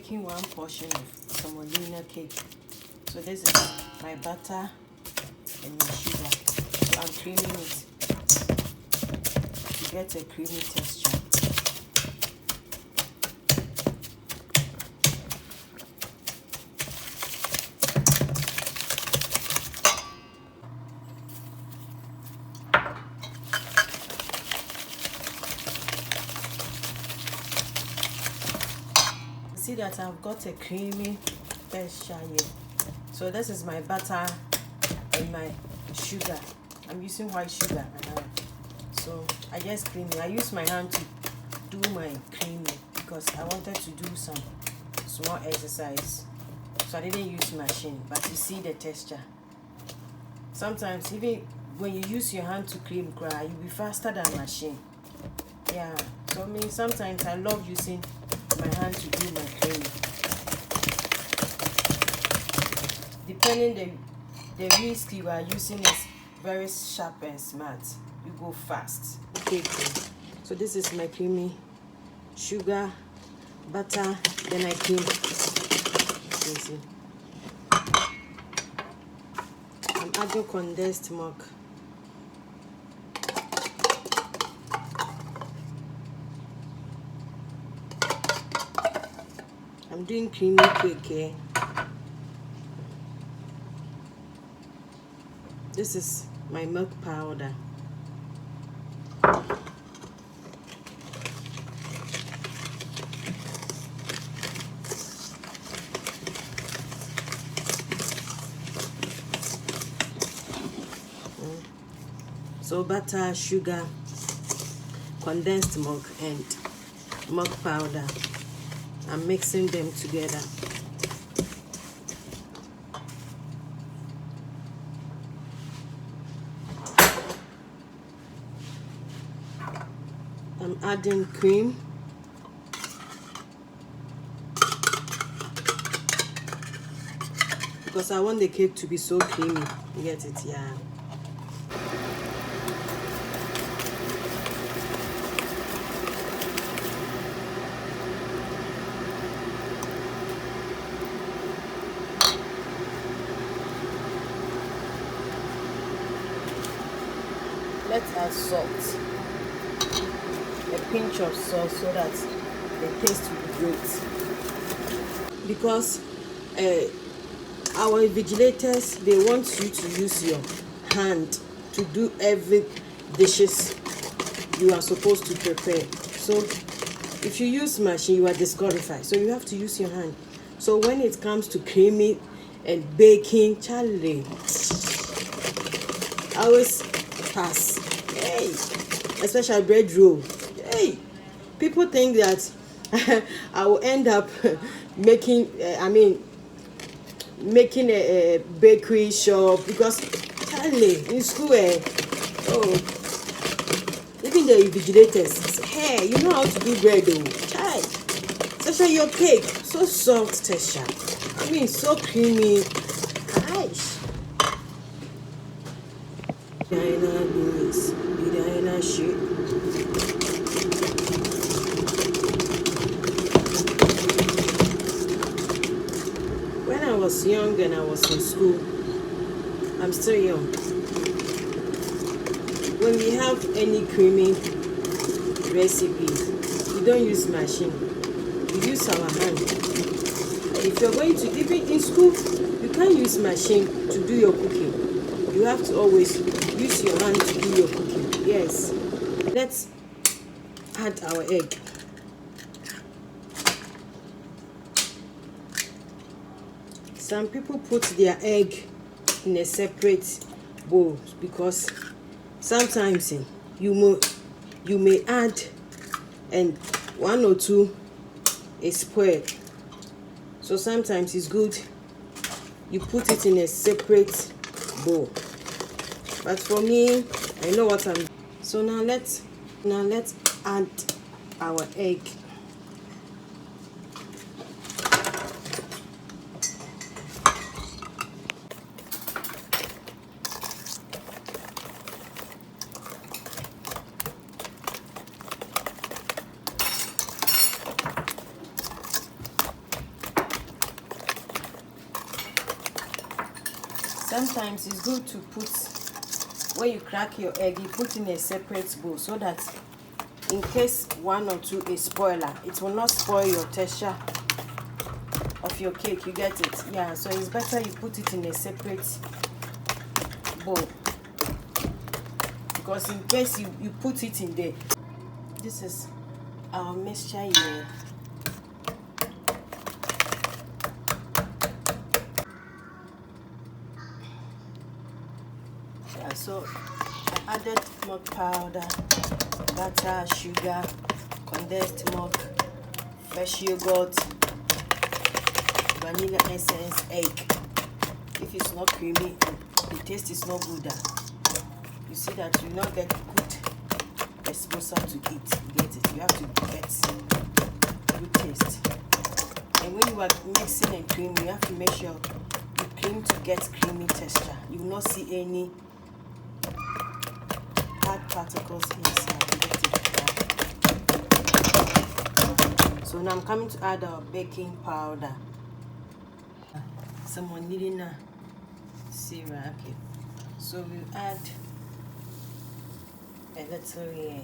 making 1 portion of semolina cake. So this is my butter and my sugar. So I'm creaming it to get a creamy texture. See that I've got a creamy texture here. So this is my butter and my sugar. I'm using white sugar. So I just cream it. I use my hand to do my creaming because I wanted to do some small exercise. So I didn't use machine, but you see the texture. Sometimes even when you use your hand to cream, you'll be faster than machine. Yeah. So I mean, sometimes I love using my hand to do my creaming. Depending the whisk you are using is very sharp and smart. You go fast. Okay, so this is my creamy sugar, butter, then I cream. See. I'm adding condensed milk. I'm doing creamy cake here. This is my milk powder. So butter, sugar, condensed milk, and milk powder. I'm mixing them together. I'm adding cream. Because I want the cake to be so creamy. You get it? Yeah. Let's add salt. A pinch of salt so that the taste will be great. Because our vigilators, they want you to use your hand to do every dishes you are supposed to prepare. So if you use machine, you are disqualified. So you have to use your hand. So when it comes to creaming and baking, Charlie, I always pass. Hey, especially bread roll. Hey, people think that I will end up making making a bakery shop because Charlie in school, even the invigilators say, hey, you know how to do bread though, child. Especially your cake, so soft texture. I mean, so creamy. Gosh. When I was young and I was in school, I'm still young. When we have any creamy recipe, we don't use machine. We use our hand. If you're going to, even in school, you can't use machine to do your cooking. You have to always use your hand to do your cooking. Yes. Let's add our egg. Some people put their egg in a separate bowl because sometimes you may add and 1 or 2 is spoiled. So sometimes it's good you put it in a separate bowl. But for me, I know what I'm doing. So now let's add our egg. sometimes it's good to put, when you crack your egg, you put in a separate bowl so that in case one or two is spoiler, it will not spoil your texture of your cake. You get it? Yeah, so it's better you put it in a separate bowl, because in case you put it in there. This is our mixture here. Yeah, so I added milk powder, butter, sugar, condensed milk, fresh yogurt, vanilla essence, egg. If it's not creamy, the taste is not good. You see that you not get good basbousa to eat. You get it? You have to get good taste. And when you are mixing and cream, you have to make sure the cream to get creamy texture. You will not see any hard particles inside. You get it? So now I'm coming to add our baking powder. Semolina syrup. Okay. So we'll add a little here,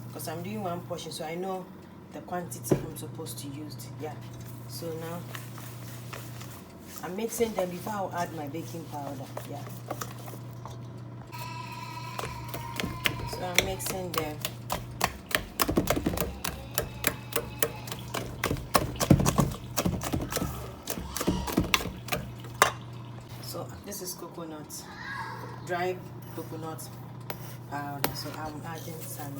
because I'm doing one portion, so I know the quantity I'm supposed to use. Yeah. So now I'm mixing them before I'll add my baking powder. Yeah. So I'm mixing them. So this is coconut, dry coconut powder. So I'm adding some.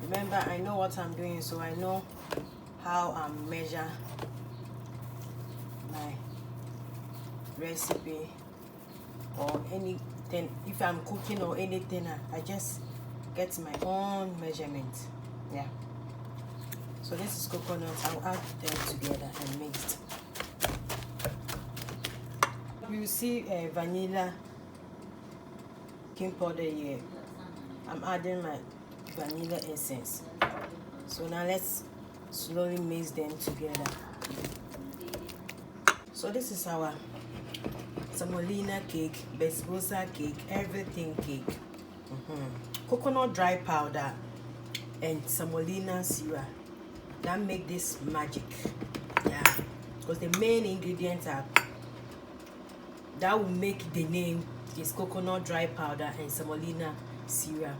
Remember, I know what I'm doing, so I know how I measure my recipe or anything. If I'm cooking or anything, I just get my own measurement. Yeah. So this is coconut. I'll add them together and mixed. You see vanilla baking powder here. I'm adding my vanilla essence. So now let's slowly mix them together. So this is our Semolinacake, Basbousacake, everything cake. Coconut dry powder and semolina syrup. That make this magic. Yeah, because the main ingredients are that will make the name is coconut dry powder and semolina syrup.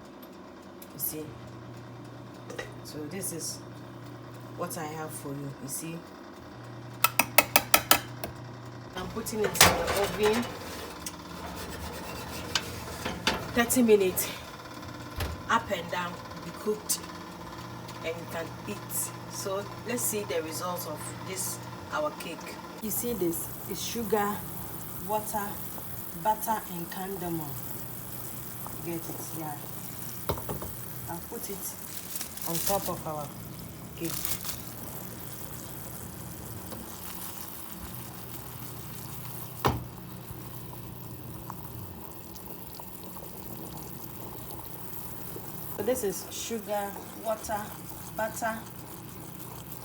You see, so this is what I have for you. You see, I'm putting it in the oven 30 minutes, up and down, be cooked, and you can eat. So let's see the results of this our cake. You see, this is sugar, water, butter, and cardamom. You get it? Yeah. I'll put it on top of our cake. So this is sugar, water, butter,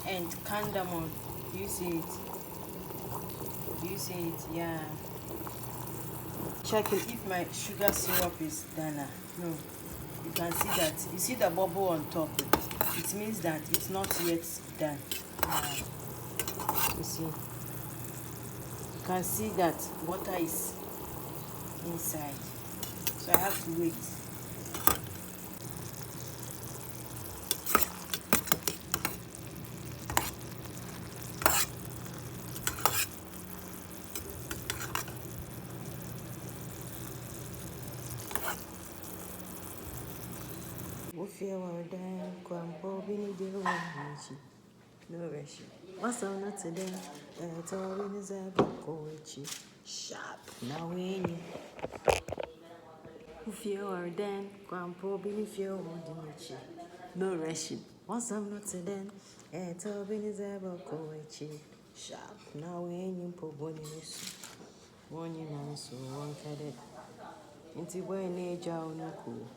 and cardamom. Do you see it? Do you see it? Yeah. Check it if my sugar syrup is done. No, you can see that. You see the bubble on top. It means that it's not yet done. You see, you can see that water is inside. So I have to wait. No rush. What's on not today? It's all in the sharp. Now when you feel or then, Grandpa Billy feel no rushing. What's on not today? It's all in the sharp. Now when you put one in so one cadet. Into when age out no cool.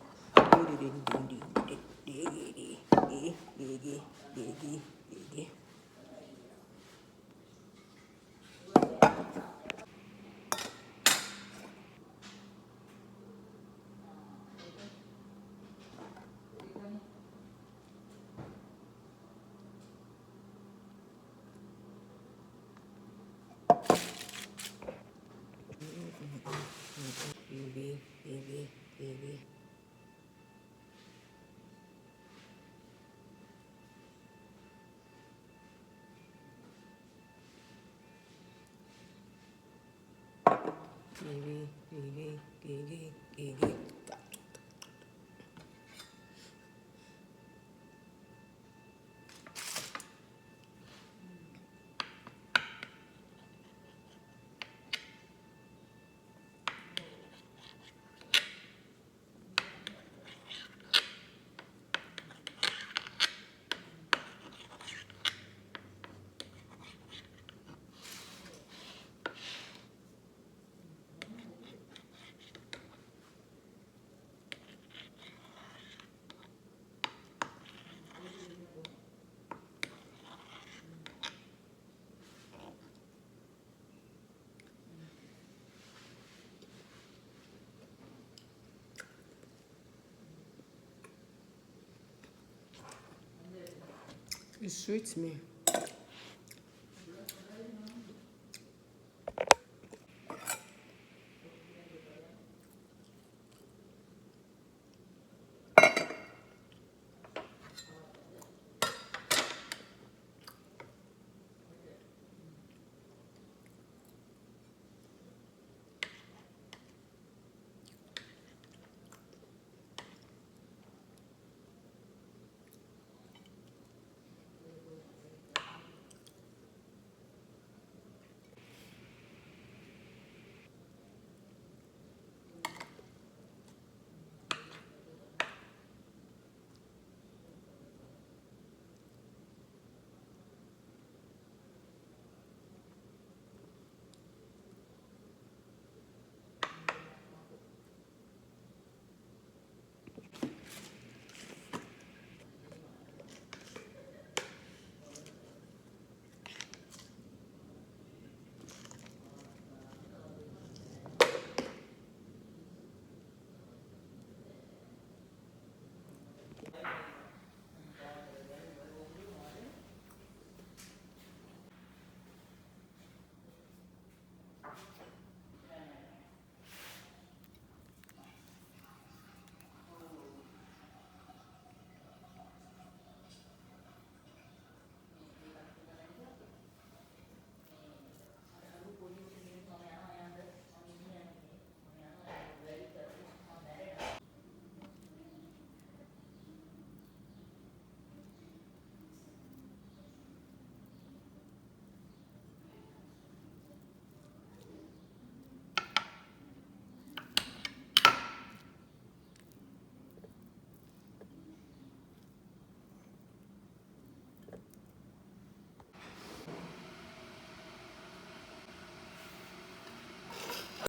baby. Baby. It sweets me.